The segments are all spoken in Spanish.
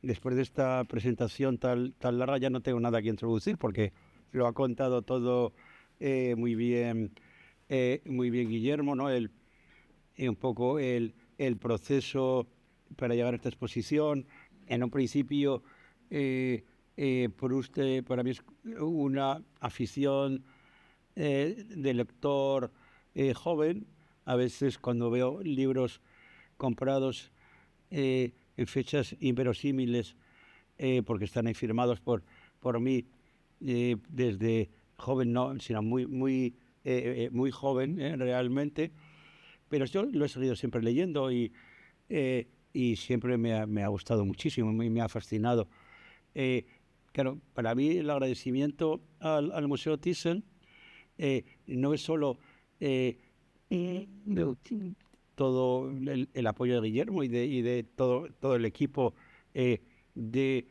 después de esta presentación tan larga ya no tengo nada que introducir porque lo ha contado todo muy bien, Guillermo, ¿no? Un poco el proceso para llegar a esta exposición. En un principio, Proust para mí es una afición de lector joven. A veces cuando veo libros comprados en fechas inverosímiles, porque están ahí firmados por mí desde joven, no, sino muy joven realmente, pero yo lo he seguido siempre leyendo y siempre me ha gustado muchísimo, me ha fascinado. Eh, claro, para mí el agradecimiento al Museo Thyssen no es solo eh, todo el apoyo de Guillermo y de todo el equipo eh, de,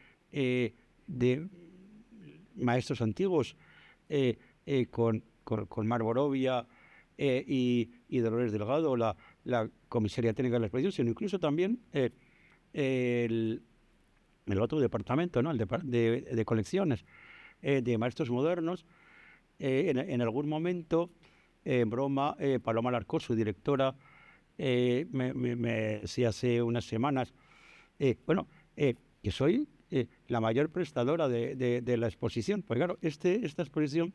de maestros antiguos, con Mar Borovia y Dolores Delgado, la comisaría técnica de la exposición, sino incluso también el, el otro departamento, ¿no? De colecciones de maestros modernos. En algún momento, en broma, Paloma Larcó, su directora, me decía hace unas semanas, bueno, que soy la mayor prestadora de la exposición. Pues claro, esta exposición,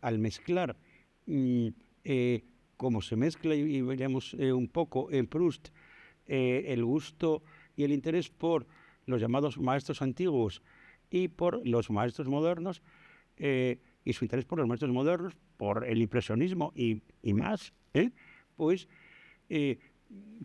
al mezclar, mm, eh, como se mezcla, y veremos un poco en Proust, el gusto y el interés por los llamados maestros antiguos y por los maestros modernos, y su interés por los maestros modernos, por el impresionismo y más, pues eh,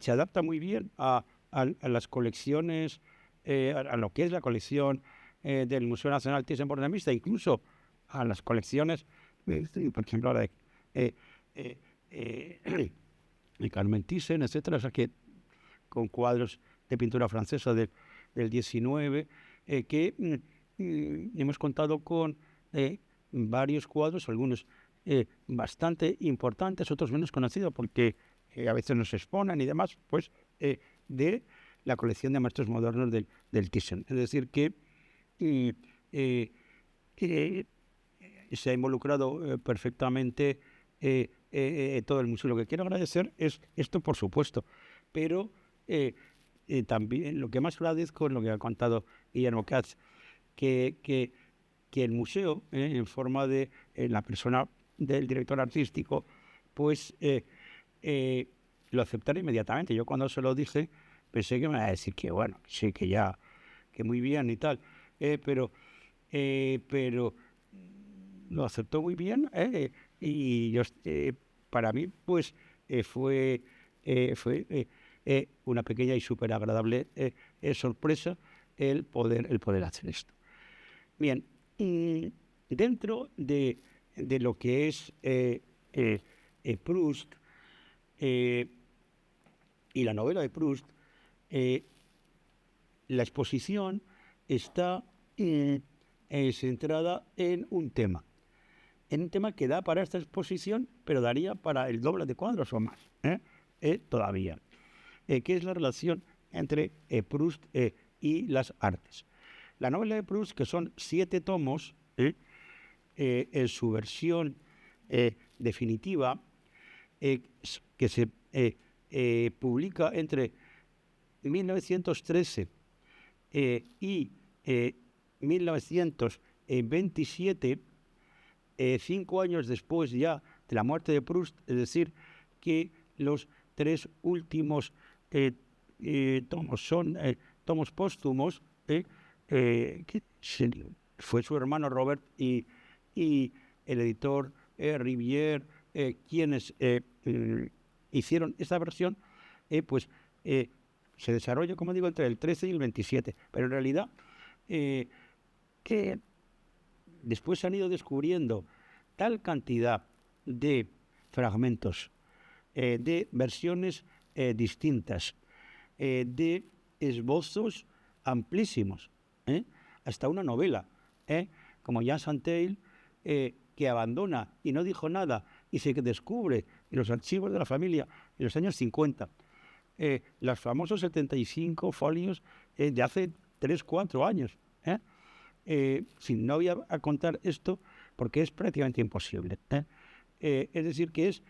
se adapta muy bien a las colecciones, a lo que es la colección del Museo Nacional Thyssen-Bornemisza, incluso a las colecciones, por ejemplo, ahora eh, eh, eh, de Carmen Thyssen, etcétera, o sea que con cuadros de pintura francesa del 19, que hemos contado con varios cuadros, algunos bastante importantes, otros menos conocidos, porque a veces nos exponen y demás, pues de la colección de maestros modernos del Thyssen. Es decir, que eh, eh, eh, se ha involucrado perfectamente todo el museo. Lo que quiero agradecer es esto, por supuesto, pero también lo que más agradezco es lo que ha contado Guillermo Katz, que, que, que el museo, en forma de la persona del director artístico, pues lo aceptara inmediatamente. Yo cuando se lo dije pensé que me iba a decir que bueno, sí, que ya, que muy bien y tal, pero lo aceptó muy bien, y yo, para mí pues fue una pequeña y súper agradable sorpresa el poder hacer esto. Bien, y dentro de lo que es Proust eh, y la novela de Proust, eh, la exposición está centrada en un tema que da para esta exposición, pero daría para el doble de cuadros o más, todavía, que es la relación entre Proust y las artes. La novela de Proust, que son 7 tomos, en su versión definitiva, que se publica entre 1913 y 1927, 5 años después ya de la muerte de Proust, es decir, que los 3 últimos tomos son tomos póstumos, que fue su hermano Robert y el editor Rivière, quienes hicieron esta versión, pues se desarrolla, como digo, entre el 13 y el 27, pero en realidad que después se han ido descubriendo tal cantidad de fragmentos, de versiones distintas, de esbozos amplísimos, hasta una novela, como Jean Santel, que abandona y no dijo nada y se descubre en los archivos de la familia en los años 50 los famosos 75 folios de hace 3, 4 años. Si no voy a contar esto porque es prácticamente imposible. Es decir, que es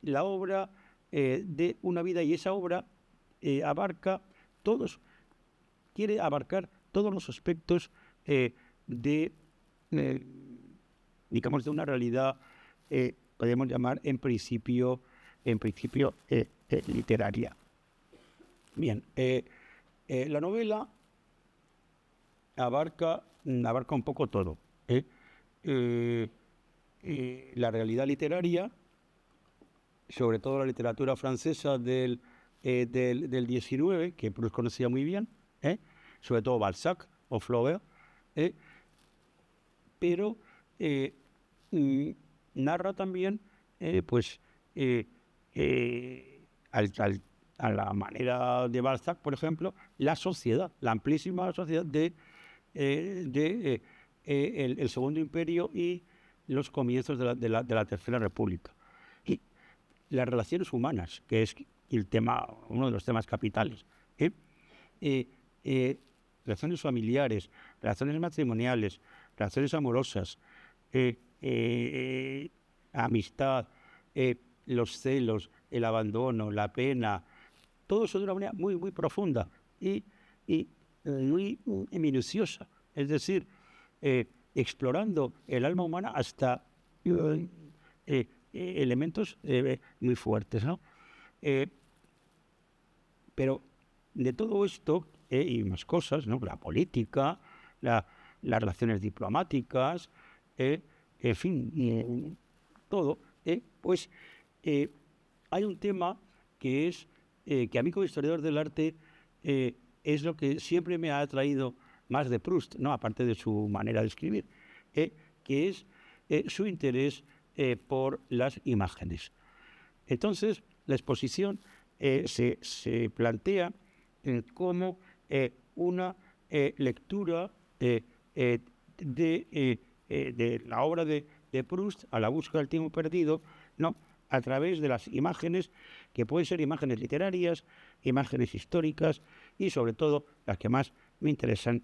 la obra de una vida, y esa obra quiere abarcar todos los aspectos de, digamos, de una realidad, podemos llamar en principio literaria. Bien, la novela abarca un poco todo. La realidad literaria, sobre todo la literatura francesa del 19, que Proust conocía muy bien, sobre todo Balzac o Flaubert, pero narra también, a la manera de Balzac, por ejemplo, la sociedad, la amplísima sociedad el Segundo Imperio y los comienzos de la Tercera República. Y las relaciones humanas, que es uno de los temas capitales. Relaciones familiares, relaciones matrimoniales, relaciones amorosas, amistad, los celos, el abandono, la pena, todo eso de una manera muy, muy profunda y muy minuciosa. Es decir, explorando el alma humana hasta elementos muy fuertes, ¿no? Pero de todo esto y más cosas, ¿no? La política, las relaciones diplomáticas, en fin, todo, pues hay un tema que es que a mí como historiador del arte es lo que siempre me ha atraído más de Proust, ¿no? Aparte de su manera de escribir, que es su interés por las imágenes. Entonces, la exposición se plantea como una lectura de la obra de Proust, A la búsqueda del tiempo perdido, ¿no? A través de las imágenes, que pueden ser imágenes literarias, imágenes históricas y, sobre todo, las que más me interesan,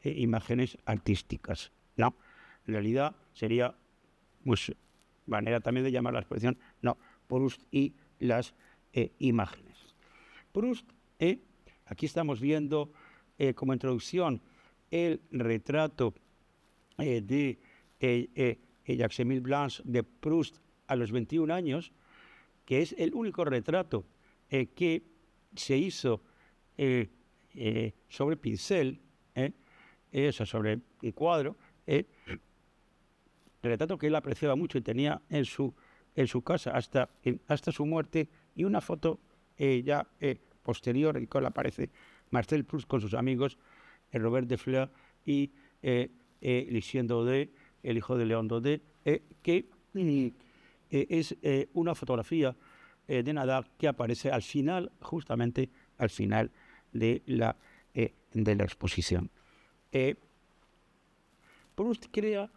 imágenes artísticas, ¿no? En realidad sería, pues, manera también de llamar la exposición, no, Proust y las imágenes. Proust, aquí estamos viendo como introducción el retrato de Jacques-Émile Blanche de Proust a los 21 años, que es el único retrato que se hizo sobre pincel, sobre el cuadro, retrato que él apreciaba mucho y tenía en su casa hasta su muerte, y una foto posterior en la cual aparece Marcel Proust con sus amigos, Robert de Fleur y Lucien Daudet, el hijo de Léon Daudet, que es una fotografía de Nadar que aparece al final, justamente al final de la exposición. Proust crea,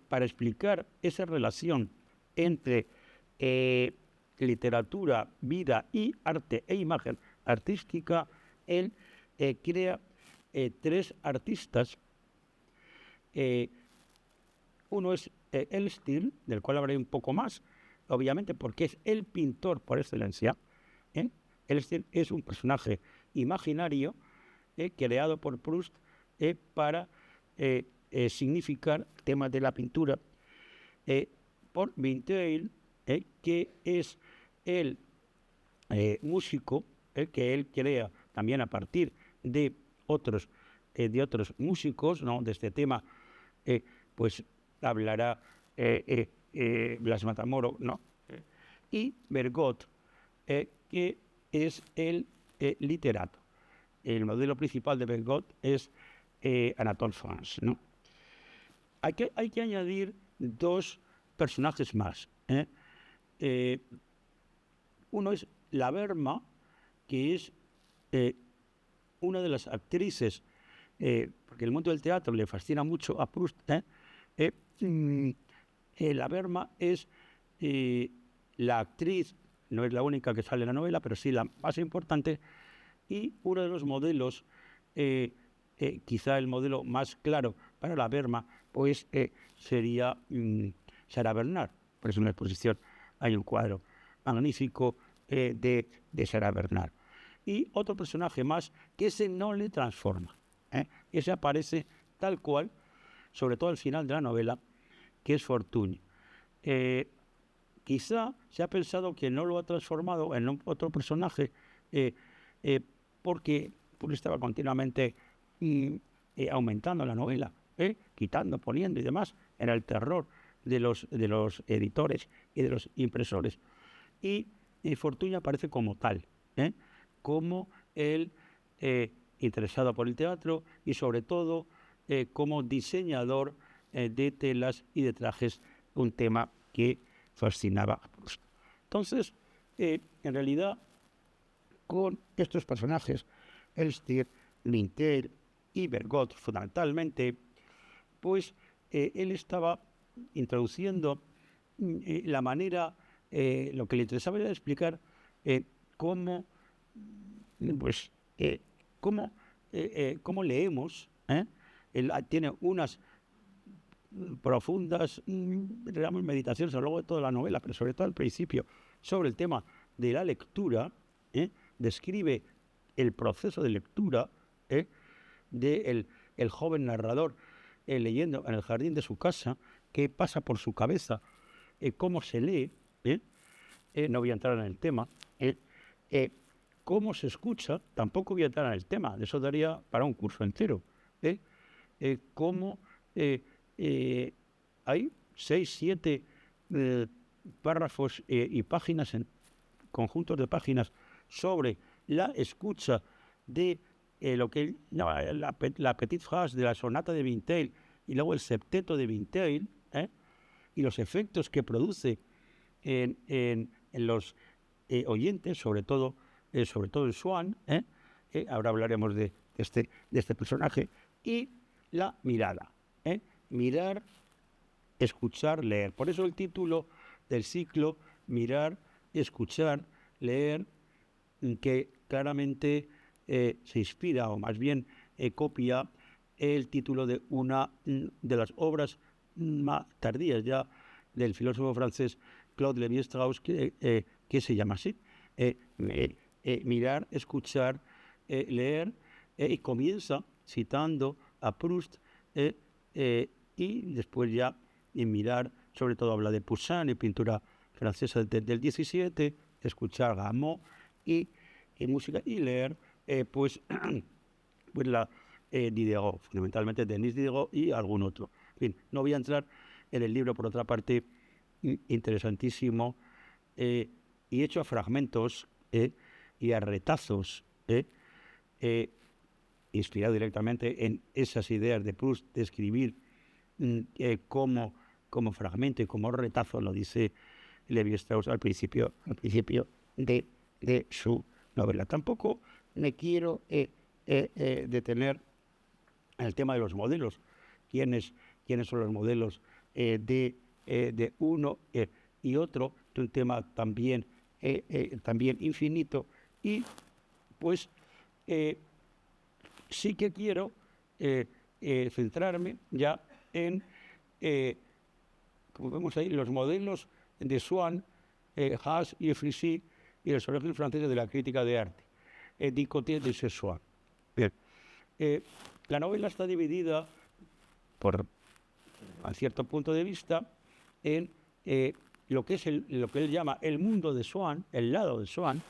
para explicar esa relación entre literatura, vida y arte e imagen artística, él crea 3 artistas. Uno es Elstine, del cual hablaré un poco más, obviamente porque es el pintor por excelencia. Elstine es un personaje imaginario creado por Proust para significar temas de la pintura, por Vinteuil, que es el músico que él crea también a partir de otros músicos, ¿no? De este tema pues hablará Blas Matamoro, ¿no? Y Bergot, que es el literato. El modelo principal de Bergot es Anatole France, ¿no? Hay que añadir 2 personajes más. Uno es Laverma, que es una de las actrices, porque el mundo del teatro le fascina mucho a Proust. Laverma es la actriz no es la única que sale en la novela, pero sí la más importante, y uno de los modelos, quizá el modelo más claro para la Berma, pues sería Sarah Bernhardt. Por eso en la exposición hay un cuadro magnífico de Sarah Bernhardt. Y otro personaje más que ese no le transforma, ese aparece tal cual, sobre todo al final de la novela, que es Fortuny. Quizá se ha pensado que no lo ha transformado en otro personaje porque estaba continuamente aumentando la novela, quitando, poniendo y demás. Era el terror de los editores y de los impresores. Y Fortuny aparece como tal, como el interesado por el teatro y sobre todo como diseñador de telas y de trajes, un tema que fascinaba a Proust. Entonces, en realidad, con estos personajes, Elstir, Lintel y Bergotte, fundamentalmente, pues él estaba introduciendo la manera, lo que le interesaba era explicar cómo, pues, cómo leemos. Él tiene unas profundas meditaciones a lo largo de toda la novela, pero sobre todo al principio, sobre el tema de la lectura. Describe el proceso de lectura de el joven narrador leyendo en el jardín de su casa, qué pasa por su cabeza, cómo se lee, no voy a entrar en el tema, cómo se escucha, tampoco voy a entrar en el tema, de eso daría para un curso entero, cómo hay 6, 7 párrafos y páginas, en conjuntos de páginas, sobre la escucha de lo que la petite phrase de la sonata de Vintel y luego el septeto de Vintel, y los efectos que produce en los oyentes, sobre todo en Swann. Ahora hablaremos de este personaje. Y la mirada, mirar, escuchar, leer. Por eso el título del ciclo, mirar, escuchar, leer, que claramente se inspira, o más bien copia el título de una de las obras más tardías ya del filósofo francés Claude Lévi-Strauss, que se llama así, mirar, escuchar, leer, y comienza citando a Proust, y después ya en mirar, sobre todo habla de Poussin y pintura francesa del 17, escuchar Rameau y música, y leer pues la Diderot, fundamentalmente Denis Diderot y algún otro. En fin, no voy a entrar en el libro, por otra parte, interesantísimo, y hecho a fragmentos y a retazos, inspirado directamente en esas ideas de Proust de escribir como fragmento y como retazo, lo dice Lévi-Strauss al principio de su novela. Tampoco me quiero detener en el tema de los modelos. ¿Quiénes son los modelos de uno y otro? Un tema también infinito. Y pues sí que quiero centrarme ya en, como vemos ahí, los modelos de Swann, Haas y Frisy, y los orígenes franceses de la crítica de arte, du côté de ce Swann. Bien. La novela está dividida, a cierto punto de vista, en lo que él llama el mundo de Swann, el lado de Swann,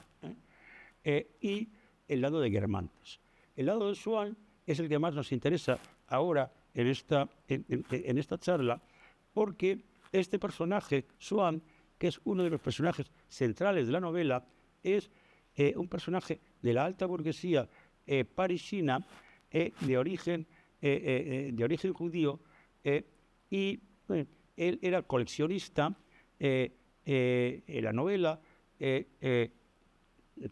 y el lado de Guermantes. El lado de Swann es el que más nos interesa ahora en esta charla, porque este personaje, Swann, que es uno de los personajes centrales de la novela, es un personaje de la alta burguesía parisina, de origen judío, y él era coleccionista. En la novela,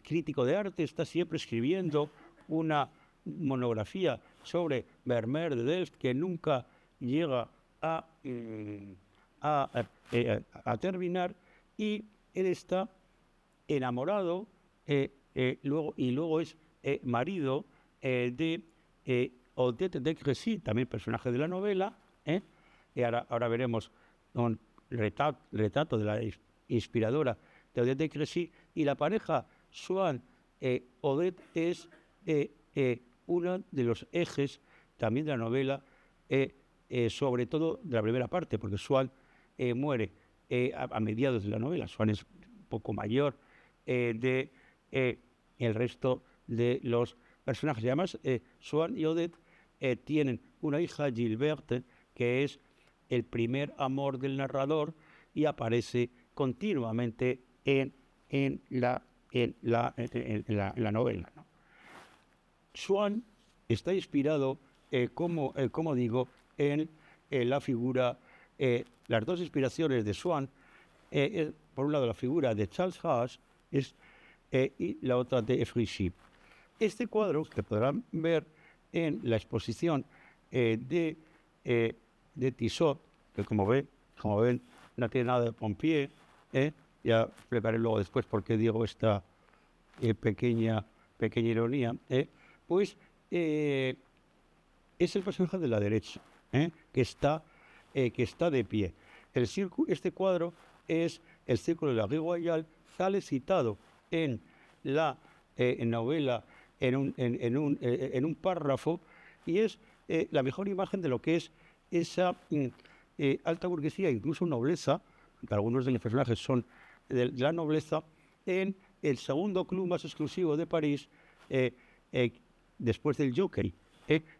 crítico de arte, está siempre escribiendo una monografía sobre Vermeer de Delft que nunca llega a terminar, y él está enamorado, luego es marido de Odette de Crécy, también personaje de la novela, y ahora veremos un retrato de la inspiradora de Odette de Crécy, y la pareja Swann-Odette es uno de los ejes también de la novela, sobre todo de la primera parte, porque Swann muere a mediados de la novela. Swann es un poco mayor de el resto de los personajes. Y además, Swann y Odette tienen una hija, Gilberte, que es el primer amor del narrador y aparece continuamente en la novela, ¿no? Swann está inspirado, como digo, en la figura, las dos inspiraciones de Swann, por un lado la figura de Charles Haas y la otra de Frischi. Este cuadro, que podrán ver en la exposición de Tissot, que como ven, no tiene nada de Pompier, ya explicaré luego después por qué digo esta pequeña ironía, pues es el personaje de la derecha, que está de pie. Este cuadro es el Círculo de la Rue Royale, sale citado en la novela en un párrafo, y es la mejor imagen de lo que es esa alta burguesía, incluso nobleza, que algunos de los personajes son de la nobleza, en el segundo club más exclusivo de París, después del Jockey,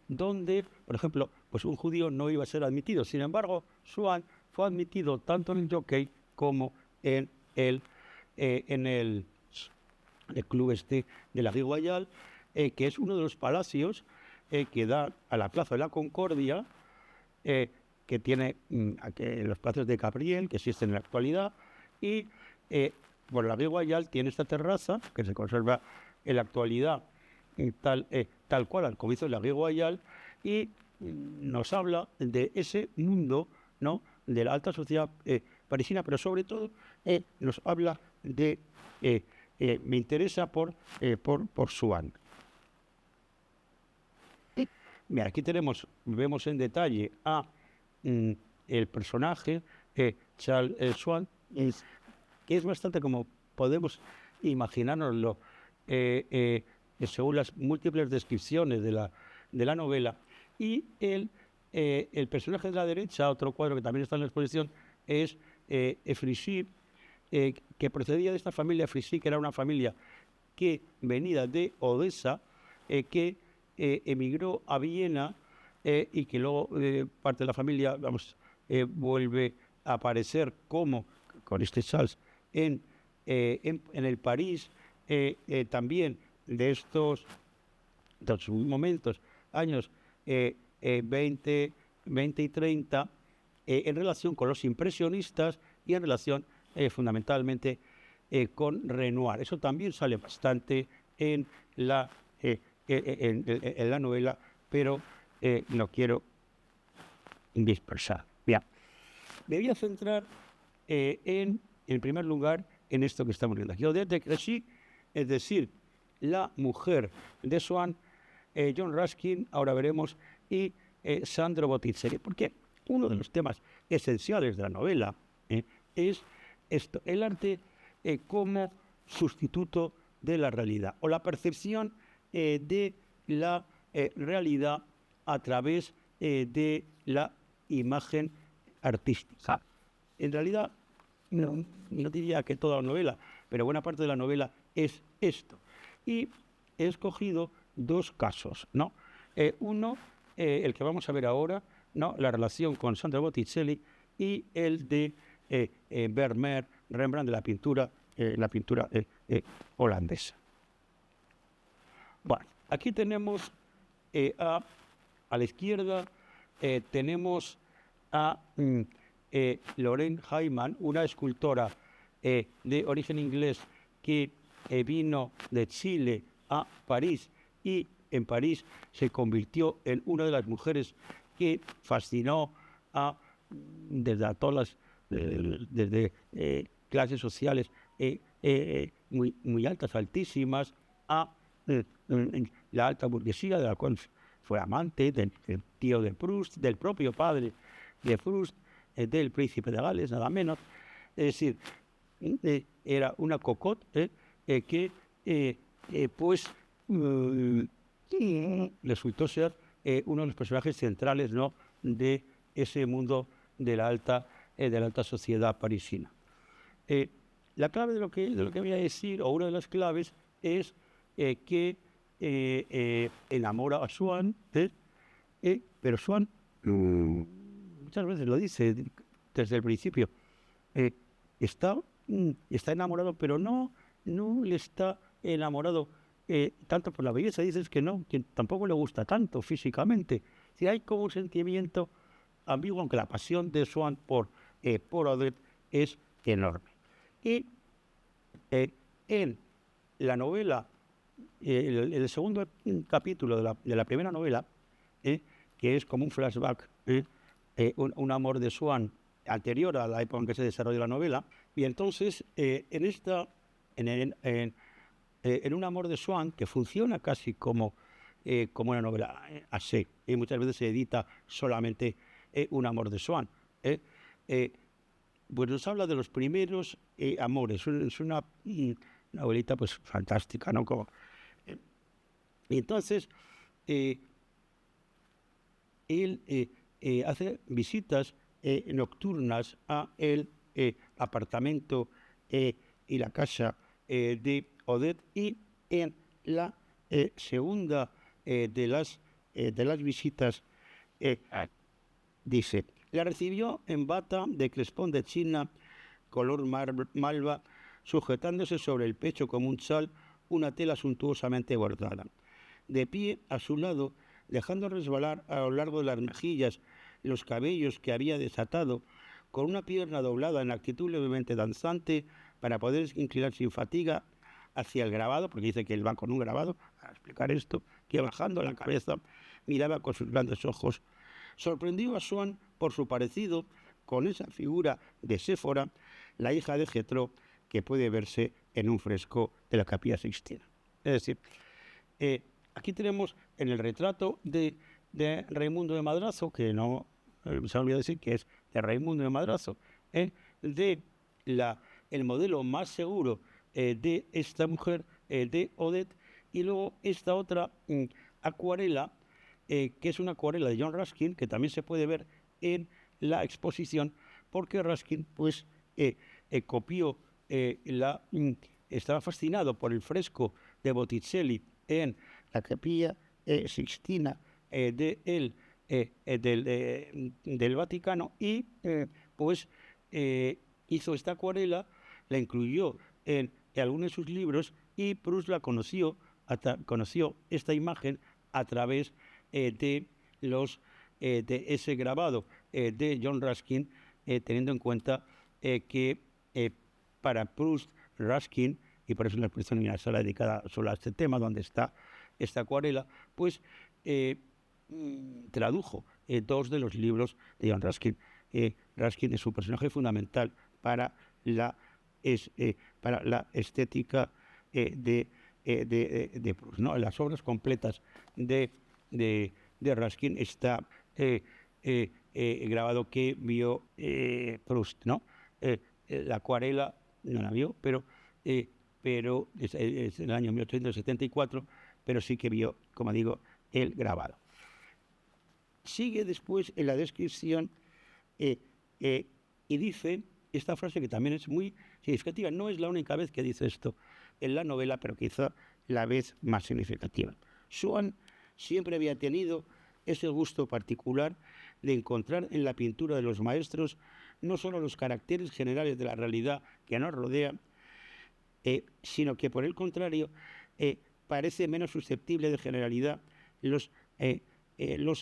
donde, por ejemplo, pues un judío no iba a ser admitido. Sin embargo, Swann fue admitido tanto en el Jockey como en el club de la Rue Royale, que es uno de los palacios que da a la Plaza de la Concordia, que tiene los palacios de Gabriel, que existen en la actualidad, y por la Rue Royale tiene esta terraza, que se conserva en la actualidad tal cual al comienzo de la Rue Royale, y nos habla de ese mundo, ¿no?, de la alta sociedad parisina, pero sobre todo nos habla de... me interesa por Swann. Mira, aquí vemos en detalle a el personaje Charles Swann, que es bastante como podemos imaginárnoslo según las múltiples descripciones de la novela. Y el personaje de la derecha, otro cuadro que también está en la exposición, es Frischi, que procedía de esta familia Frischi, que era una familia que venida de Odessa, que emigró a Viena, y que luego parte de la familia vuelve a aparecer como con este Charles en el París también de estos momentos, años 20 y 30, en relación con los impresionistas y en relación fundamentalmente con Renoir. Eso también sale bastante en la novela, pero no quiero dispersar. Bien, me voy a centrar en primer lugar en esto que estamos viendo aquí. Odette de Crécy, es decir, la mujer de Swann, John Ruskin, ahora veremos, y Sandro Botticelli. Porque uno de los temas esenciales de la novela es esto, el arte como sustituto de la realidad, o la percepción de la realidad a través de la imagen artística. En realidad, no diría que toda la novela, pero buena parte de la novela es esto. Y he escogido dos casos, ¿no? Uno, el que vamos a ver ahora, ¿no?, la relación con Sandro Botticelli, y el de Vermeer, Rembrandt, de la pintura holandesa. Bueno, aquí tenemos a la izquierda tenemos a Lorraine Hayman, una escultora de origen inglés que vino de Chile a París, y en París se convirtió en una de las mujeres que fascinó desde todas las desde clases sociales muy altas, altísimas, a la alta burguesía, de la cual fue amante del tío de Proust, del propio padre de Proust, del príncipe de Gales, nada menos. Es decir, era una cocotte que pues resultó ser uno de los personajes centrales, ¿no?, de ese mundo de la alta sociedad parisina. La clave de lo que voy a decir, o una de las claves, es que enamora a Swann, pero Swann muchas veces lo dice desde el principio, está enamorado, pero no le está enamorado tanto por la belleza, dices que no, que tampoco le gusta tanto físicamente. Si hay como un sentimiento ambiguo, aunque la pasión de Swann por Odette es enorme. Y en la novela, el segundo capítulo de la primera novela, que es como un flashback, un amor de Swann anterior a la época en que se desarrolla la novela, y entonces en un amor de Swann que funciona casi como una novela así, y muchas veces se edita solamente un amor de Swann, pues nos habla de los primeros amores. Es una novelita pues fantástica, ¿no? Y entonces él hace visitas nocturnas a el apartamento y la casa de Odette, y en la segunda de las visitas dice: la recibió en bata de crespón de China, color malva, sujetándose sobre el pecho como un chal una tela suntuosamente bordada. De pie a su lado, dejando resbalar a lo largo de las mejillas los cabellos que había desatado, con una pierna doblada en actitud levemente danzante para poder inclinar sin fatiga hacia el grabado, porque dice que él va con un grabado, a explicar esto, que bajando la cabeza miraba con sus grandes ojos. Sorprendió a Swann por su parecido con esa figura de Séfora, la hija de Jetro, que puede verse en un fresco de la Capilla Sixtina. Es decir, aquí tenemos en el retrato de Raimundo de Madrazo, que no se me olvidó decir que es de Raimundo de Madrazo, de el modelo más seguro de esta mujer, de Odette, y luego esta otra acuarela, que es una acuarela de John Ruskin, que también se puede ver en la exposición, porque Ruskin pues copió estaba fascinado por el fresco de Botticelli en la Capilla Sixtina del Vaticano, y pues hizo esta acuarela, la incluyó en algunos de sus libros, y Proust conoció esta imagen a través de ese grabado de John Ruskin, teniendo en cuenta que para Proust, Ruskin, y por eso la exposición en una sala dedicada solo a este tema, donde está esta acuarela, pues tradujo dos de los libros de John Ruskin. Ruskin es un personaje fundamental para la estética de Proust, ¿no? En las obras completas de Ruskin está grabado que vio Proust, ¿no? La acuarela no la vio, pero es el año 1874, pero sí que vio, como digo, el grabado. Sigue después en la descripción y dice esta frase que también es muy significativa. No es la única vez que dice esto en la novela, pero quizá la vez más significativa. Swann siempre había tenido ese gusto particular de encontrar en la pintura de los maestros no solo los caracteres generales de la realidad que nos rodea, sino que por el contrario parece menos susceptible de generalidad los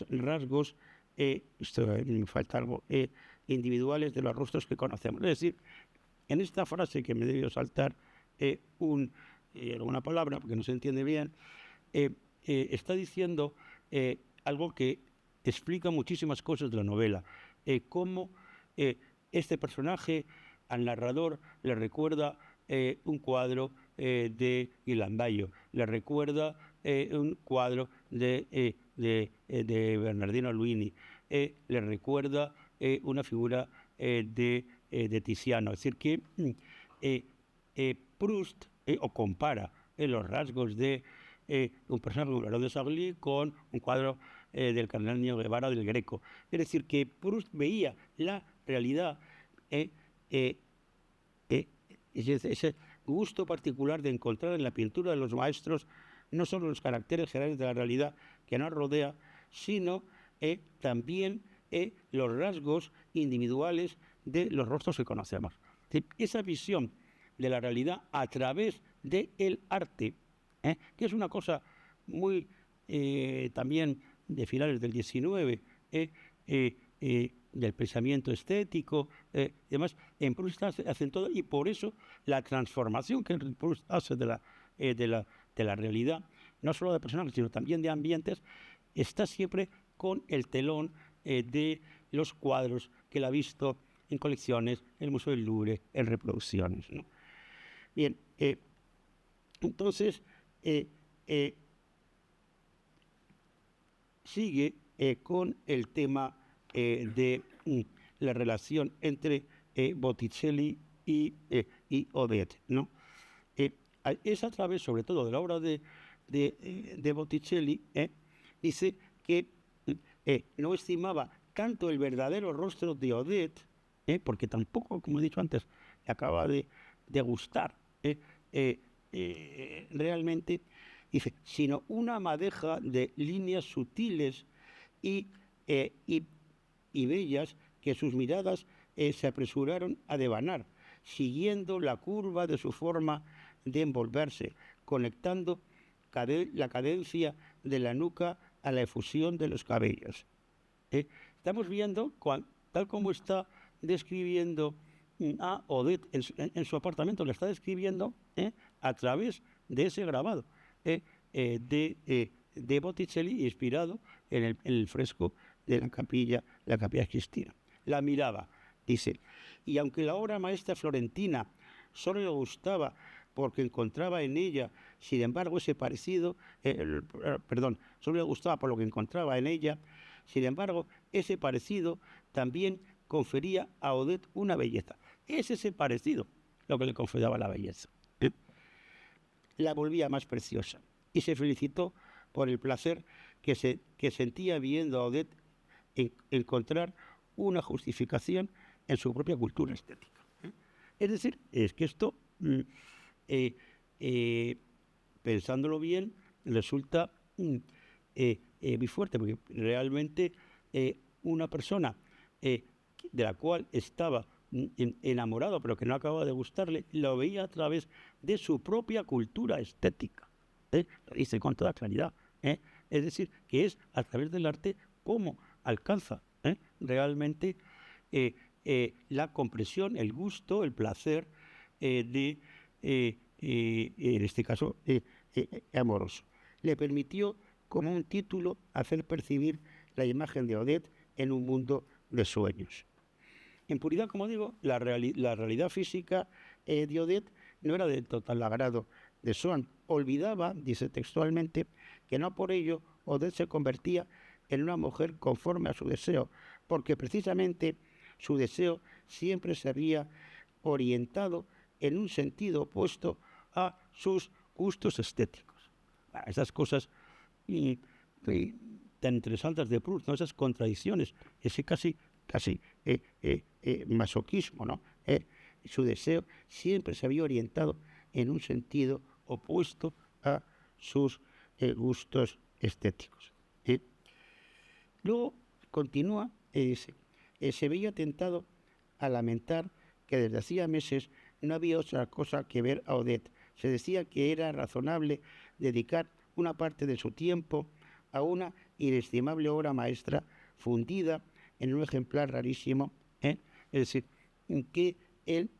rasgos, me falta algo, individuales de los rostros que conocemos. Es decir, en esta frase que me debió saltar alguna palabra porque no se entiende bien, está diciendo algo que explica muchísimas cosas de la novela, cómo este personaje al narrador le recuerda un cuadro de Ghirlandaio, le recuerda un cuadro de Bernardino Luini, le recuerda una figura de Tiziano. Es decir, que Proust o compara los rasgos de un personaje como Laurent de Sarly con un cuadro del cardenal Niño Guevara del Greco. Es decir, que Proust veía la realidad, ese gusto particular de encontrar en la pintura de los maestros no solo los caracteres generales de la realidad que nos rodea, sino también los rasgos individuales de los rostros que conocemos. Esa visión de la realidad a través del arte, que es una cosa muy también de finales del XIX, del pensamiento estético, y demás, en Proust hacen todo, y por eso la transformación que Proust hace de la realidad, no solo de personajes, sino también de ambientes, está siempre con el telón de los cuadros que él ha visto en colecciones, en el Museo del Louvre, en reproducciones, ¿no? Bien, entonces sigue con el tema de la relación entre Botticelli y Odette, ¿no? Es a través, sobre todo, de la obra de Botticelli, dice que no estimaba tanto el verdadero rostro de Odette, porque tampoco, como he dicho antes, le acaba de gustar realmente, dice, sino una madeja de líneas sutiles y bellas que sus miradas se apresuraron a devanar, siguiendo la curva de su forma de envolverse, conectando la cadencia de la nuca a la efusión de los cabellos. Estamos viendo, tal como está describiendo a Odette en su apartamento, le está describiendo a través de ese grabado de Botticelli, inspirado en el fresco de la Capilla Sistina. La miraba, dice, y aunque la obra maestra florentina solo le gustaba porque encontraba en ella, sin embargo, ese parecido, solo le gustaba por lo que encontraba en ella, sin embargo, ese parecido también confería a Odette una belleza. Es ese parecido lo que le confería la belleza. La volvía más preciosa y se felicitó por el placer que sentía viendo a Odette encontrar una justificación en su propia cultura estética. Es decir, es que esto, pensándolo bien, resulta muy fuerte, porque realmente una persona de la cual estaba enamorado, pero que no acababa de gustarle, lo veía a través de su propia cultura estética. Lo dice con toda claridad. Es decir, que es a través del arte cómo alcanza realmente la comprensión, el gusto, el placer en este caso, amoroso. Le permitió, como un título, hacer percibir la imagen de Odette en un mundo de sueños. En puridad, como digo, la realidad física de Odette no era del total agrado de Swann. Olvidaba, dice textualmente, que no por ello Odette se convertía en una mujer conforme a su deseo, porque precisamente su deseo siempre se había orientado en un sentido opuesto a sus gustos estéticos. Esas cosas tan interesantes de Proust, ¿no? Esas contradicciones, ese casi masoquismo, ¿no? Su deseo siempre se había orientado en un sentido opuesto a sus gustos estéticos. Luego continúa, se veía tentado a lamentar que desde hacía meses no había otra cosa que ver a Odette. Se decía que era razonable dedicar una parte de su tiempo a una inestimable obra maestra fundida en un ejemplar rarísimo, es decir, que él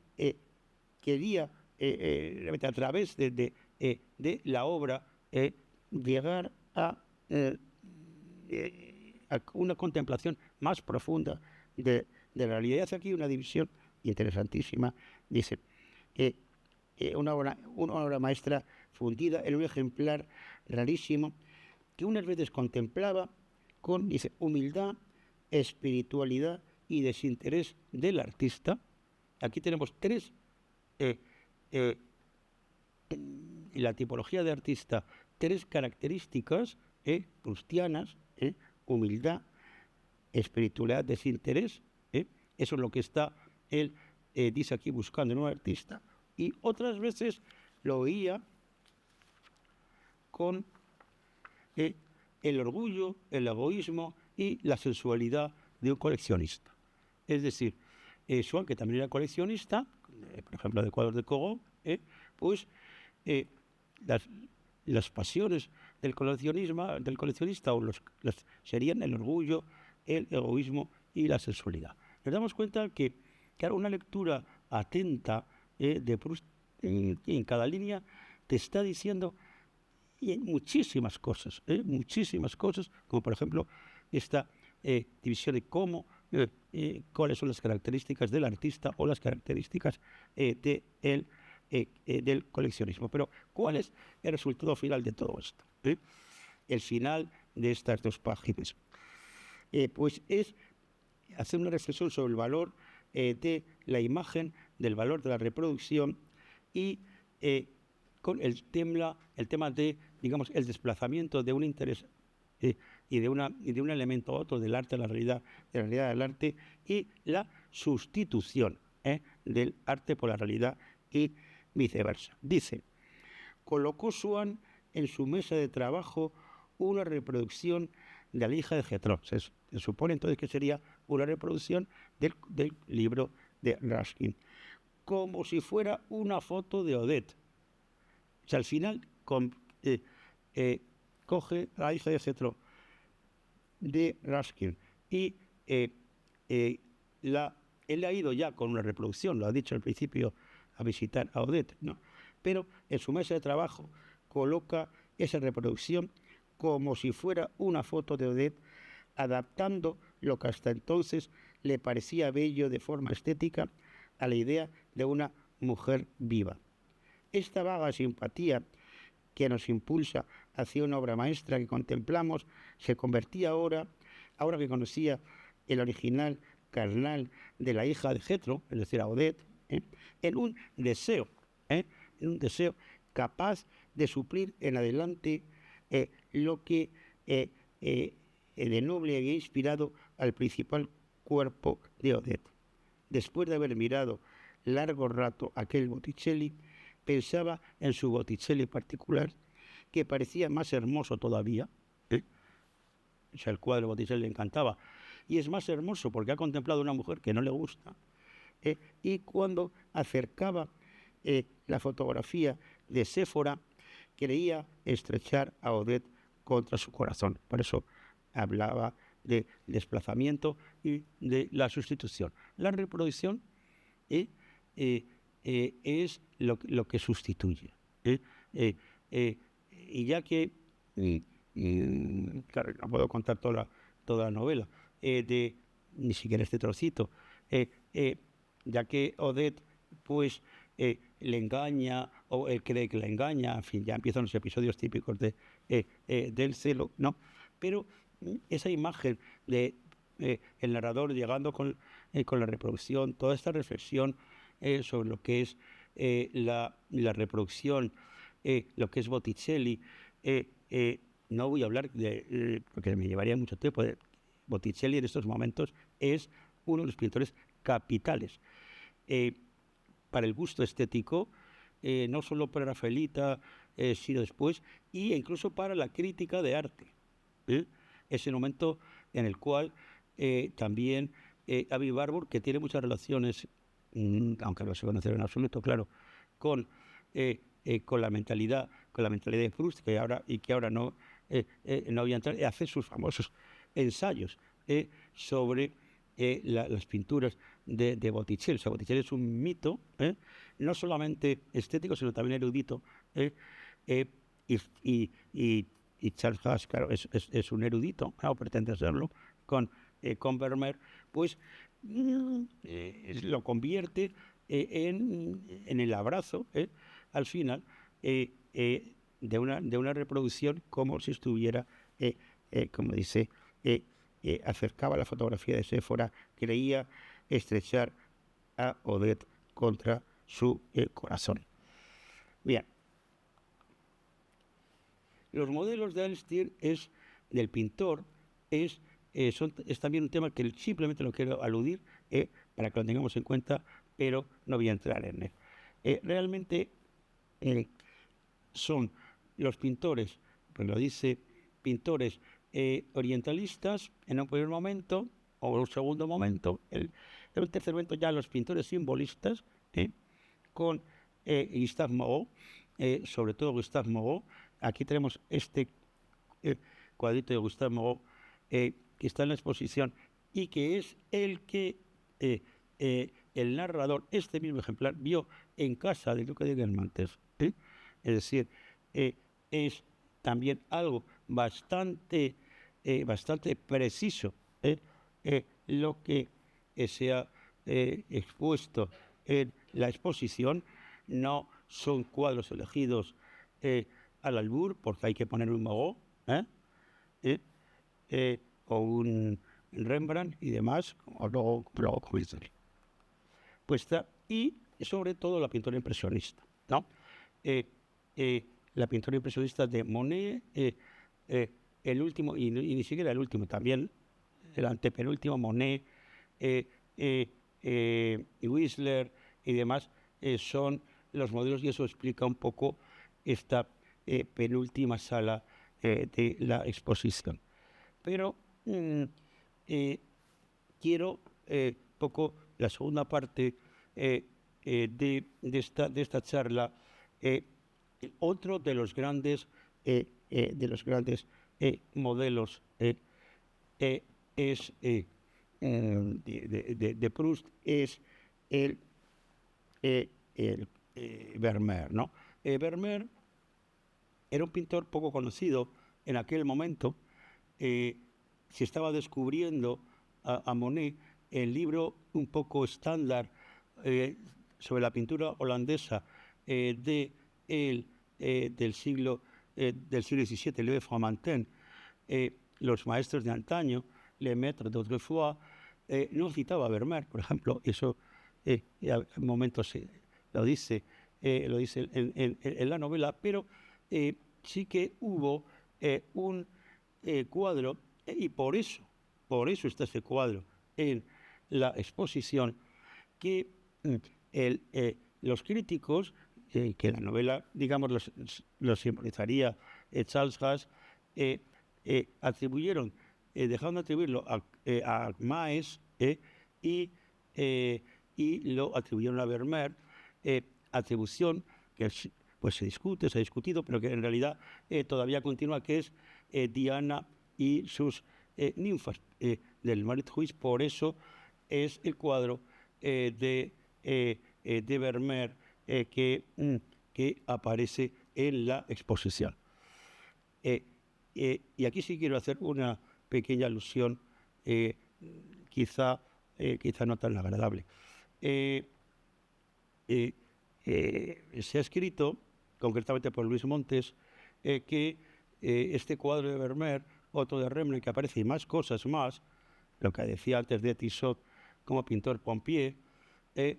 quería, a través de la obra, llegar a una contemplación más profunda de la realidad. Hace aquí una división interesantísima. Dice, una obra maestra fundida en un ejemplar rarísimo que unas veces contemplaba con, dice, humildad, espiritualidad y desinterés del artista. Aquí tenemos tres, en la tipología de artista, tres características prustianas: humildad, espiritualidad, desinterés. Eso es lo que está él, dice aquí, buscando en un artista. Y otras veces lo oía con el orgullo, el egoísmo y la sensualidad de un coleccionista. Es decir, Swann, que también era coleccionista, por ejemplo, de cuadros de Corot, pues las pasiones del coleccionista serían el orgullo, el egoísmo y la sensualidad. Nos damos cuenta que, claro, una lectura atenta de Proust en cada línea te está diciendo muchísimas cosas, como por ejemplo esta división de cuáles son las características del artista o las características del coleccionismo. Pero ¿cuál es el resultado final de todo esto? El final de estas dos páginas. Pues es hacer una reflexión sobre el valor de la imagen, del valor de la reproducción y con el tema de, digamos, el desplazamiento de un interés y de un elemento a otro del arte a la realidad, de la realidad del arte, y la sustitución del arte por la realidad y viceversa. Dice: colocó Swann en su mesa de trabajo una reproducción de la hija de Jethro. Se supone entonces que sería una reproducción del libro de Ruskin, como si fuera una foto de Odette. O sea, al final coge a la hija de Jethro de Ruskin y él ha ido ya con una reproducción, lo ha dicho al principio, a visitar a Odette, ¿no? Pero en su mesa de trabajo coloca esa reproducción como si fuera una foto de Odette, adaptando lo que hasta entonces le parecía bello de forma estética a la idea de una mujer viva. Esta vaga simpatía que nos impulsa hacia una obra maestra que contemplamos se convertía ahora que conocía el original carnal de la hija de Jethro, es decir, a Odette, en un deseo capaz de suplir en adelante lo que de noble había inspirado al principal cuerpo de Odette. Después de haber mirado largo rato aquel Botticelli, pensaba en su Botticelli particular, que parecía más hermoso todavía. O sea, el cuadro de Botticelli le encantaba. Y es más hermoso porque ha contemplado a una mujer que no le gusta. Y cuando acercaba la fotografía de Séfora, quería estrechar a Odette contra su corazón. Por eso hablaba de desplazamiento y de la sustitución. La reproducción es lo que sustituye. Y ya que, claro, no puedo contar toda la novela, ni siquiera este trocito, ya que Odette pues le engaña, o él cree que le engaña, en fin, ya empiezan los episodios típicos del celo, ¿no? Pero esa imagen de el narrador llegando con la reproducción, toda esta reflexión sobre lo que es la reproducción, lo que es Botticelli, no voy a hablar porque me llevaría mucho tiempo. Botticelli en estos momentos es uno de los pintores capitales para el gusto estético, no solo para Rafaelita, sino después, e incluso para la crítica de arte. Es el momento en el cual también Avi Barbour, que tiene muchas relaciones, aunque no se conoce en absoluto, claro, con la mentalidad de Proust, que ahora no voy a entrar, hace sus famosos ensayos sobre las pinturas de Botticelli. O sea, Botticelli es un mito, no solamente estético, sino también erudito, y Charles Haas, claro, es un erudito, o pretende serlo, con Vermeer, pues lo convierte en el abrazo, al final, de una reproducción como si estuviera, como dice, acercaba la fotografía de Séfora, creía estrechar a Odette contra su corazón. Bien. Los modelos de Elstir del pintor es también un tema que simplemente lo quiero aludir para que lo tengamos en cuenta, pero no voy a entrar en él. Realmente son los pintores, pues lo dice, pintores orientalistas en un primer momento, o en un segundo momento, en un tercer momento ya los pintores simbolistas, con Gustave Moreau, sobre todo Gustave Moreau. Aquí tenemos este cuadrito de Gustave Moreau que está en la exposición y que es el que el narrador, este mismo ejemplar, vio en casa del duque de Guermantes. Es decir, es también algo bastante preciso lo que se ha expuesto en la exposición. No son cuadros elegidos al albur, porque hay que poner un Moreau o un Rembrandt y demás, como luego pues y sobre todo la pintura impresionista, ¿no? La pintura impresionista de Monet, el último, y ni siquiera el último, también el antepenúltimo, Monet, y Whistler y demás, son los modelos, y eso explica un poco esta penúltima sala de la exposición. Pero quiero poco la segunda parte de esta charla. Otro de los grandes modelos es de Proust es el Vermeer, ¿no? Vermeer era un pintor poco conocido en aquel momento. Se estaba descubriendo a Monet. El libro un poco estándar sobre la pintura holandesa del siglo XVII, Louis Fromentin, los maestros de antaño, les maîtres d'autrefois, no citaba a Vermeer, por ejemplo. Eso en momentos lo dice en la novela, pero sí que hubo un cuadro, y por eso está este cuadro en la exposición, que los críticos, que la novela, digamos, los simbolizaría Charles Haas, atribuyeron, dejaron de atribuirlo a Maes y lo atribuyeron a Vermeer, atribución que pues se ha discutido, pero que en realidad todavía continúa, que es Diana y sus ninfas del Marquis. Por eso es el cuadro de Vermeer que aparece en la exposición. Y aquí sí quiero hacer una pequeña alusión, quizá no tan agradable. Se ha escrito, concretamente por Luis Montes, que este cuadro de Vermeer, otro de Rembrandt que aparece, y más cosas más, lo que decía antes de Tissot como pintor Pompier, es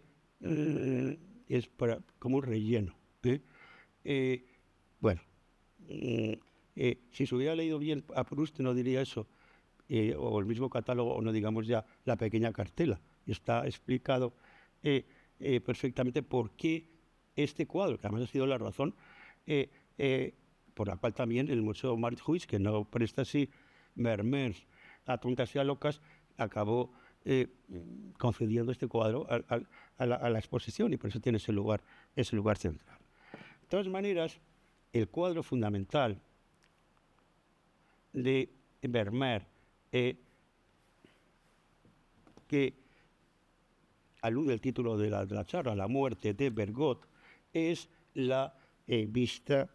como un relleno. Bueno, si se hubiera leído bien a Proust no diría eso, o el mismo catálogo, o no digamos ya la pequeña cartela. Está explicado perfectamente por qué este cuadro, que además ha sido la razón por la cual también el Museo Marquis, que no presta así Vermeer a tontas y a locas, acabó concediendo este cuadro a la exposición, y por eso tiene ese lugar central. De todas maneras, el cuadro fundamental de Vermeer, que alude el título de la charla, La muerte de Bergot, es la vista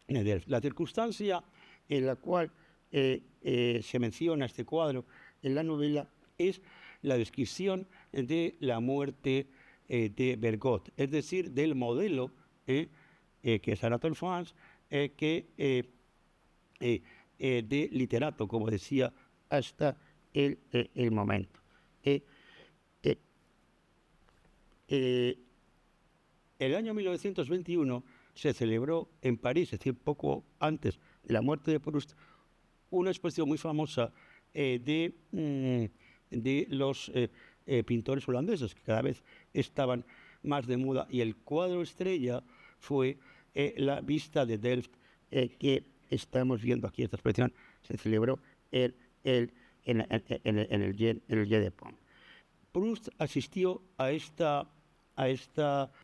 de la circunstancia en la cual se menciona este cuadro en la novela, es la descripción de la muerte de Bergot, es decir, del modelo que es Anatole France, de literato, como decía, hasta el momento. El año 1921 se celebró en París, es decir, poco antes de la muerte de Proust, una exposición muy famosa de los pintores holandeses, que cada vez estaban más de moda, y el cuadro estrella fue la vista de Delft, que estamos viendo aquí. Esta exposición se celebró en el Jeu de Paume. Proust asistió a esta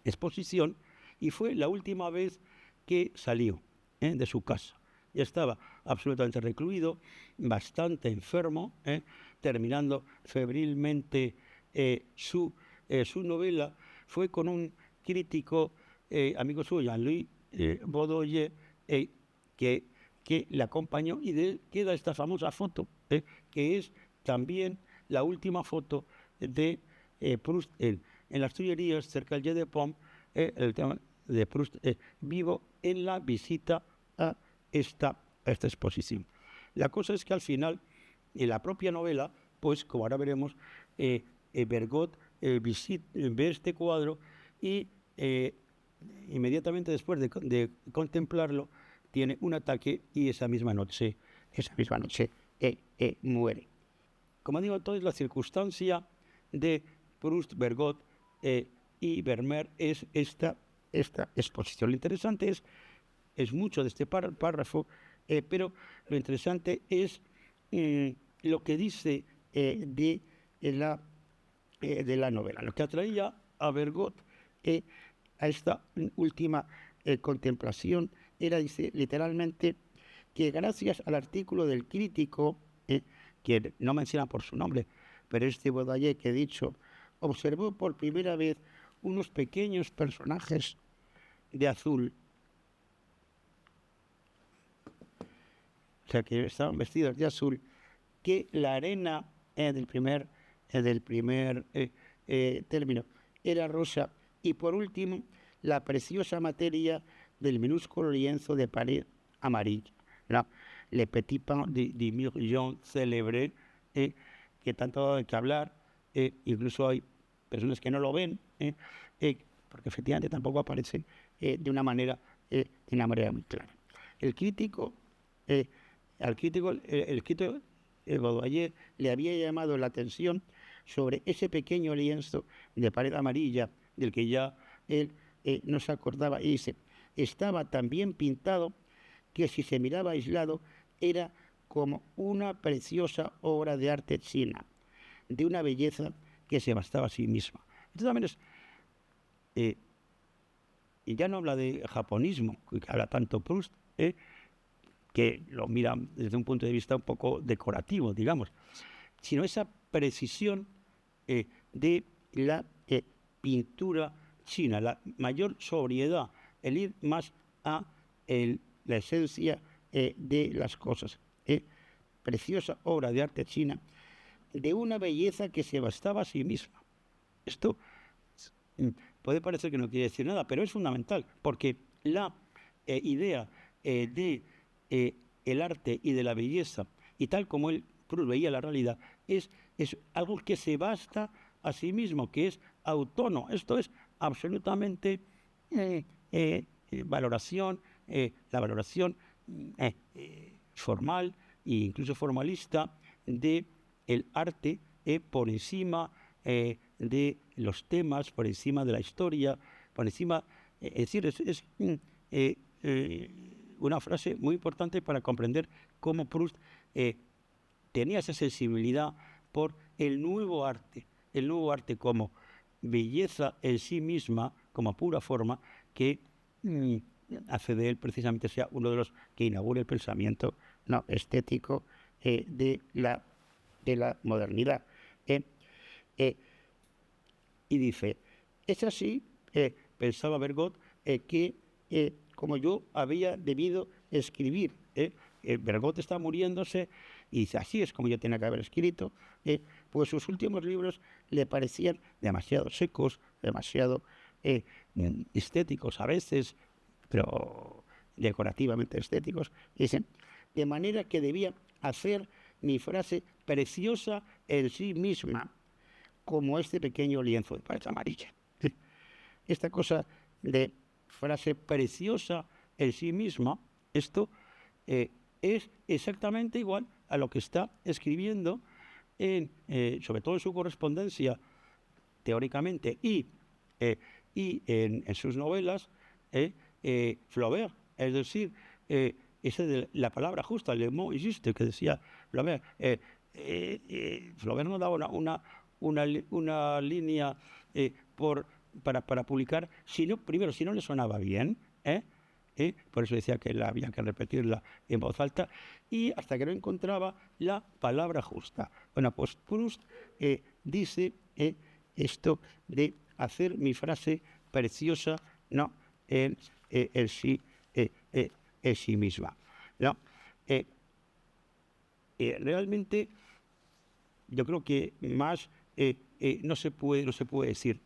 exposición y fue la última vez que salió de su casa. Ya estaba absolutamente recluido, bastante enfermo, terminando febrilmente su novela. Fue con un crítico amigo suyo, Jean-Louis Baudelaire, que le acompañó, y de él queda esta famosa foto, que es también la última foto de Proust en las Tullerías, cerca del Jeu de Paume, el tema de Proust vivo en la visita a esta exposición. La cosa es que al final, en la propia novela, pues como ahora veremos, Bergot ve este cuadro y inmediatamente después de contemplarlo tiene un ataque y esa misma noche muere. Como digo, entonces la circunstancia de Proust, Bergot y Vermeer es esta exposición. Lo interesante es mucho de este párrafo, pero lo interesante es lo que dice de la novela. Lo que atraía a Bergot a esta última contemplación era, dice literalmente, que gracias al artículo del crítico, que no menciona por su nombre, pero este Baudelaire que he dicho, observó por primera vez unos pequeños personajes de azul, o sea, que estaban vestidos de azul, que la arena del primer término era rosa, y por último la preciosa materia del minúsculo lienzo de pared amarilla, Le Petit Pain de Murgeon célebre, que tanto ha dado que hablar, incluso hay personas que no lo ven, porque efectivamente tampoco aparece de una manera muy clara. El crítico Baudelaire le había llamado la atención sobre ese pequeño lienzo de pared amarilla del que ya él no se acordaba, y dice: estaba tan bien pintado que si se miraba aislado era como una preciosa obra de arte china, de una belleza que se bastaba a sí misma. Esto también es, y ya no habla de japonismo, que habla tanto Proust, que lo mira desde un punto de vista un poco decorativo, digamos, sino esa precisión de la pintura china, la mayor sobriedad, el ir más a la esencia de las cosas. Preciosa obra de arte china, de una belleza que se bastaba a sí misma. Esto puede parecer que no quiere decir nada, pero es fundamental, porque la idea de el arte y de la belleza, y tal como él Proust veía la realidad, es algo que se basta a sí mismo, que es autónomo. Esto es absolutamente valoración, la valoración formal e incluso formalista de el arte por encima de los temas, por encima de la historia, por encima, es decir, es una frase muy importante para comprender cómo Proust tenía esa sensibilidad por el nuevo arte como belleza en sí misma, como pura forma, que hace de él precisamente sea uno de los que inaugura el pensamiento estético de la modernidad. Y dice: es así, pensaba Bergot, que como yo había debido escribir. Bergot está muriéndose y dice: así es como yo tenía que haber escrito, pues sus últimos libros le parecían demasiado secos, demasiado estéticos a veces, pero decorativamente estéticos. Dicen, de manera que debía hacer mi frase preciosa en sí misma, como este pequeño lienzo de pared amarilla. Esta cosa de frase preciosa en sí misma, esto es exactamente igual a lo que está escribiendo, sobre todo en su correspondencia, teóricamente, y en sus novelas, Flaubert. Es decir, ese de la palabra justa, le mot juste, que decía Flaubert. Flaubert no daba una línea para publicar, primero, si no le sonaba bien, por eso decía que había que repetirla en voz alta, y hasta que no encontraba la palabra justa. Bueno, pues Proust dice esto de hacer mi frase preciosa, ¿no?, en sí misma, ¿no? Realmente yo creo que más no se puede decir,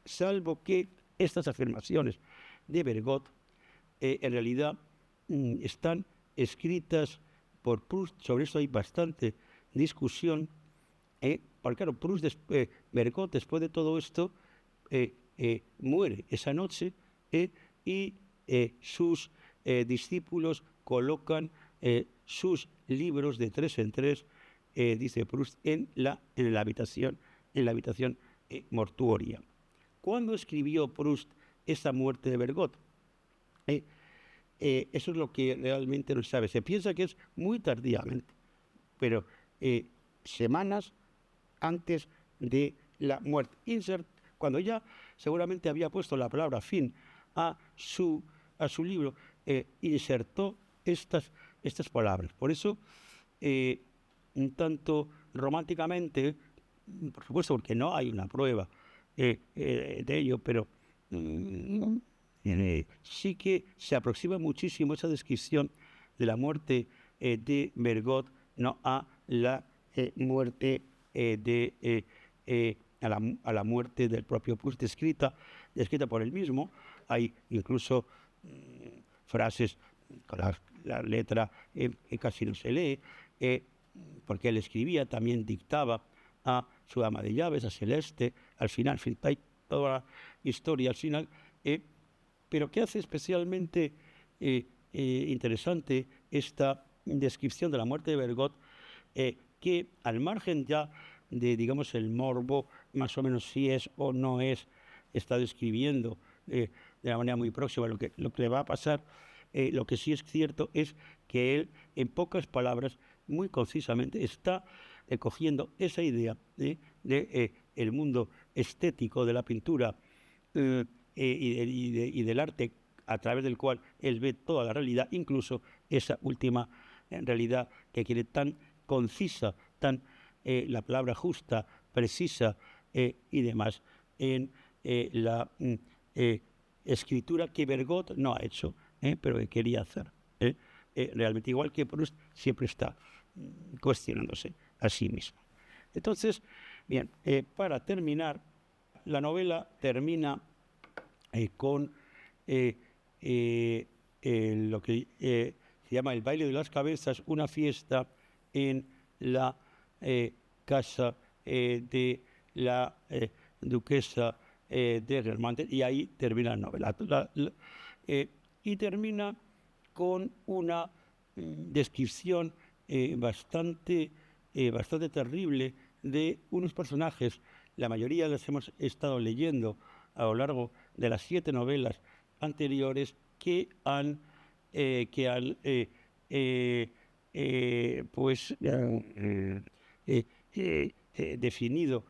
salvo que estas afirmaciones de Bergot en realidad están escritas por Proust. Sobre eso hay bastante discusión, porque claro, Bergot, después de todo esto, muere esa noche, y sus discípulos colocan sus libros de 3 en 3, dice Proust, en la habitación mortuoria. ¿Cuándo escribió Proust esa muerte de Bergot? Eso es lo que realmente no se sabe. Se piensa que es muy tardíamente, pero semanas antes de la muerte. Cuando ya seguramente había puesto la palabra fin a su libro, insertó estas palabras. Por eso, un tanto románticamente, por supuesto, porque no hay una prueba de ello, pero sí que se aproxima muchísimo esa descripción de la muerte de Bergot, no a la muerte a la muerte del propio Proust, descrita por él mismo. Hay incluso frases con la letra que casi no se lee, porque él escribía, también dictaba a su ama de llaves, a Celeste, al final, hay toda la historia al final, pero que hace especialmente interesante esta descripción de la muerte de Bergot, que al margen ya de, digamos, el morbo, más o menos si es o no es, está describiendo de una manera muy próxima lo que le va a pasar. Lo que sí es cierto es que él, en pocas palabras, muy concisamente, está cogiendo esa idea de el mundo estético de la pintura y del arte, a través del cual él ve toda la realidad, incluso esa última realidad que quiere tan concisa, tan la palabra justa, precisa y demás, en la escritura que Bergot no ha hecho, pero que quería hacer. Realmente, igual que Proust, siempre está cuestionándose a sí mismo. Entonces, bien, para terminar, la novela termina con lo que se llama el baile de las cabezas, una fiesta en la casa de la duquesa de Realmonte, y ahí termina la novela. Y termina con una descripción bastante terrible de unos personajes. La mayoría las hemos estado leyendo a lo largo de las 7 novelas anteriores, que han definido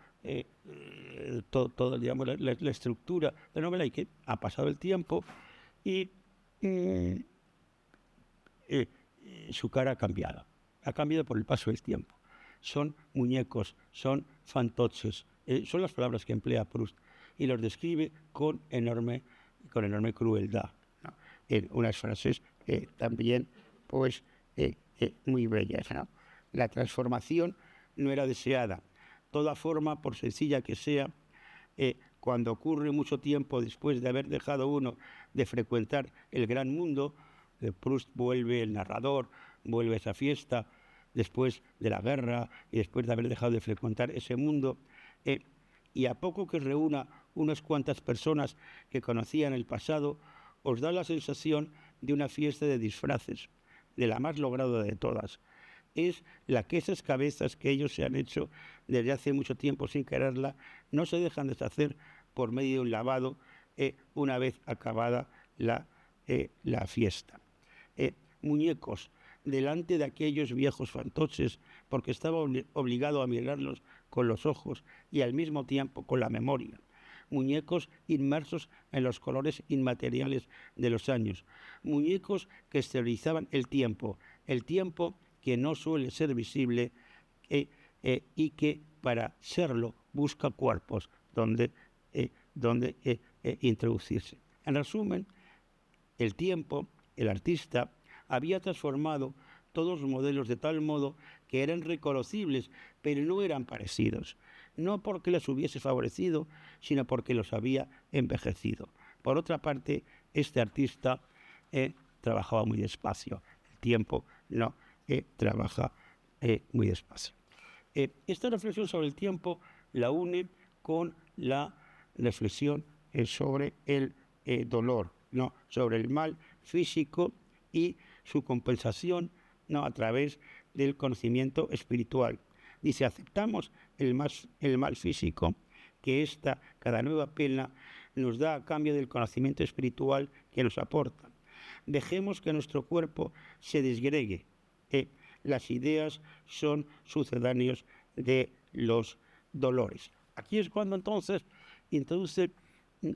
todo, digamos, la estructura de la novela, y que ha pasado el tiempo y su cara ha cambiado por el paso del tiempo. Son muñecos, son fantoches, son las palabras que emplea Proust, y los describe con enorme crueldad, ¿no? Unas frases también, pues, muy bellas, ¿no? La transformación no era deseada. Toda forma, por sencilla que sea, cuando ocurre mucho tiempo después de haber dejado uno de frecuentar el gran mundo, Proust vuelve, el narrador, vuelve a esa fiesta después de la guerra y después de haber dejado de frecuentar ese mundo, y a poco que reúna unas cuantas personas que conocían el pasado, os da la sensación de una fiesta de disfraces, de la más lograda de todas. Es la que esas cabezas que ellos se han hecho desde hace mucho tiempo sin quererla, no se dejan deshacer por medio de un lavado una vez acabada la fiesta. Muñecos delante de aquellos viejos fantoches, porque estaba obligado a mirarlos con los ojos y al mismo tiempo con la memoria. Muñecos inmersos en los colores inmateriales de los años. Muñecos que esterilizaban el tiempo que no suele ser visible y que para serlo busca cuerpos donde introducirse. En resumen, el tiempo, el artista, había transformado todos los modelos de tal modo que eran reconocibles, pero no eran parecidos. No porque les hubiese favorecido, sino porque los había envejecido. Por otra parte, este artista trabajaba muy despacio. El tiempo no trabaja muy despacio. Esta reflexión sobre el tiempo la une con la reflexión sobre el dolor, ¿no? Sobre el mal físico y su compensación, ¿no? A través del conocimiento espiritual. Dice, aceptamos el mal físico que cada nueva pena nos da a cambio del conocimiento espiritual que nos aporta. Dejemos que nuestro cuerpo se desgregue. Las ideas son sucedáneos de los dolores. Aquí es cuando entonces introduce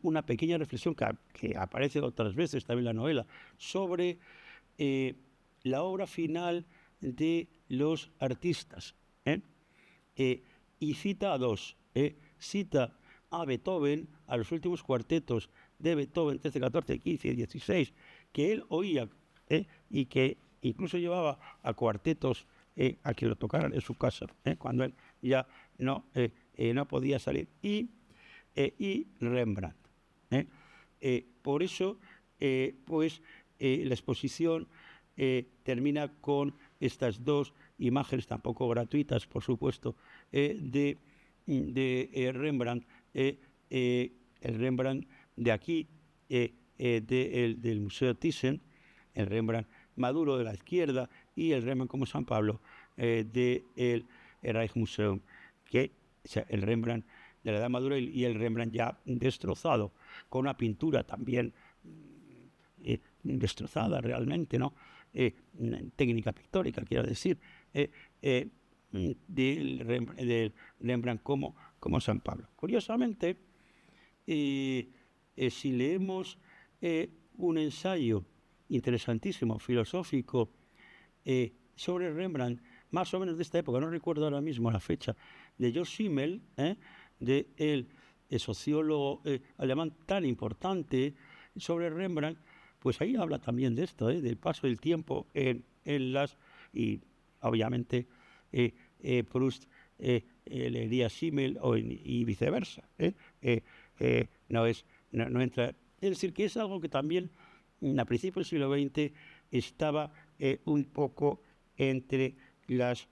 una pequeña reflexión que aparece otras veces también en la novela sobre la obra final de los artistas. Y cita a dos. Cita a Beethoven, a los últimos cuartetos de Beethoven, 13, 14, 15 y 16, que él oía y que incluso llevaba a cuartetos a que lo tocaran en su casa, cuando él ya no podía salir. Y Rembrandt. Por eso, la exposición termina con estas dos imágenes, tampoco gratuitas, por supuesto, de Rembrandt, el Rembrandt de aquí, del Museo Thyssen, el Rembrandt maduro de la izquierda y el Rembrandt como San Pablo del Rijksmuseum, el Rembrandt de la Edad Madura y el Rembrandt ya destrozado, con una pintura también destrozada realmente, ¿no? Técnica pictórica, quiero decir, del Rembrandt como San Pablo. Curiosamente, si leemos un ensayo interesantísimo, filosófico, sobre Rembrandt, más o menos de esta época, no recuerdo ahora mismo la fecha, de Georg Simmel, de el sociólogo alemán tan importante sobre Rembrandt, pues ahí habla también de esto, del paso del tiempo en y obviamente Proust leería a Simmel y viceversa. No entra. Es decir, que es algo que también a principios del siglo XX estaba un poco entre los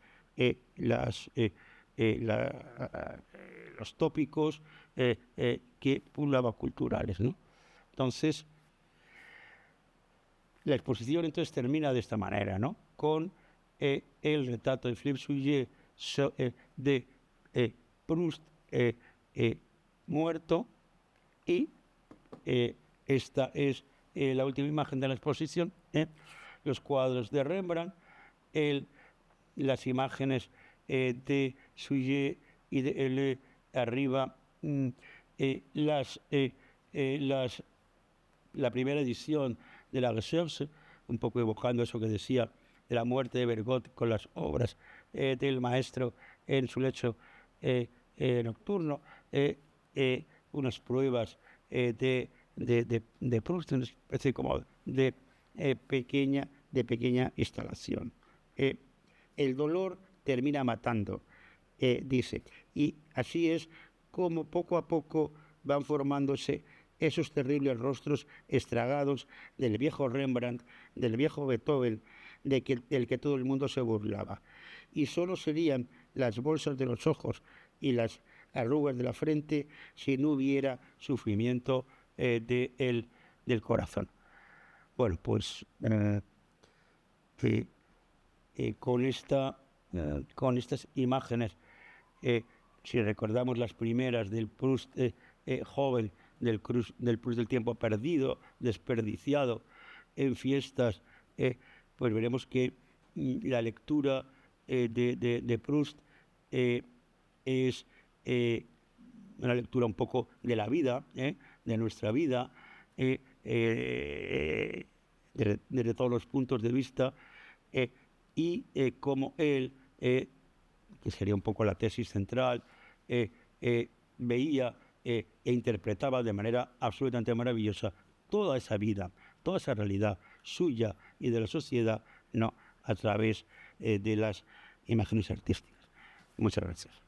tópicos que pululaban culturales, ¿no? Entonces, la exposición entonces termina de esta manera, ¿no? Con el retrato de Philippe Soulier de Proust muerto, y esta es la última imagen de la exposición, los cuadros de Rembrandt, las imágenes de Soulier y de L arriba, la primera edición de la Recherche, un poco evocando eso que decía de la muerte de Bergot con las obras del maestro en su lecho nocturno, unas pruebas de Proust, una especie como de pequeña instalación. El dolor termina matando, dice. Y así es como poco a poco van formándose esos terribles rostros estragados del viejo Rembrandt, del viejo Beethoven, del que todo el mundo se burlaba. Y solo serían las bolsas de los ojos y las arrugas de la frente si no hubiera sufrimiento del corazón. Bueno, pues con estas imágenes, si recordamos las primeras del Proust joven, del Proust del tiempo perdido, desperdiciado en fiestas, pues veremos que la lectura de Proust es una lectura un poco de la vida, de nuestra vida, desde todos los puntos de vista, y como él, que sería un poco la tesis central, veía e interpretaba de manera absolutamente maravillosa toda esa vida, toda esa realidad suya y de la sociedad, no a través de las imágenes artísticas. Muchas gracias.